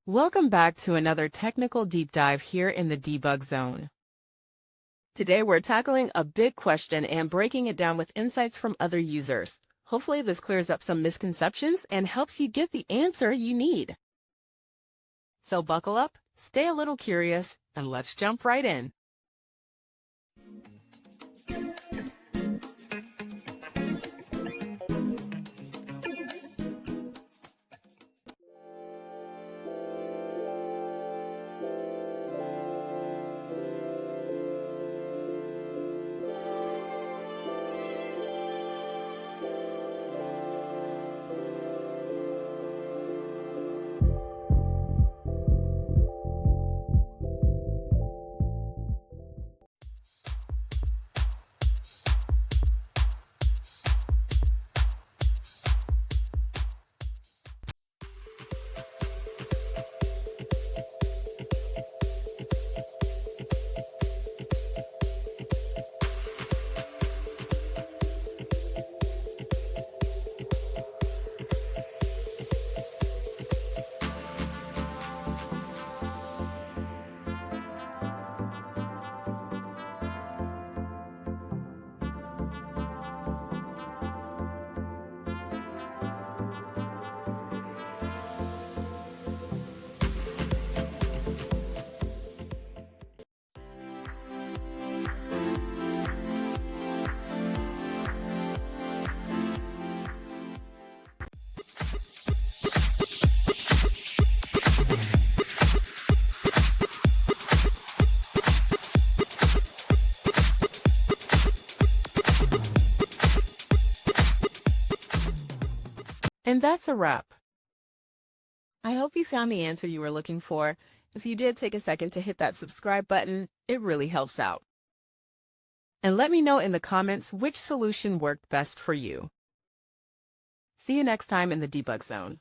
Welcome back to another technical deep dive here in the debug zone. Today we're tackling a big question and breaking it down with insights from other users. Hopefully this clears up some misconceptions and helps you get the answer you need. So buckle up, stay a little curious, and let's jump right in. And that's a wrap. I hope you found the answer you were looking for. If you did, take a second to hit that subscribe button. It really helps out. And let me know in the comments which solution worked best for you. See you next time in the debug zone.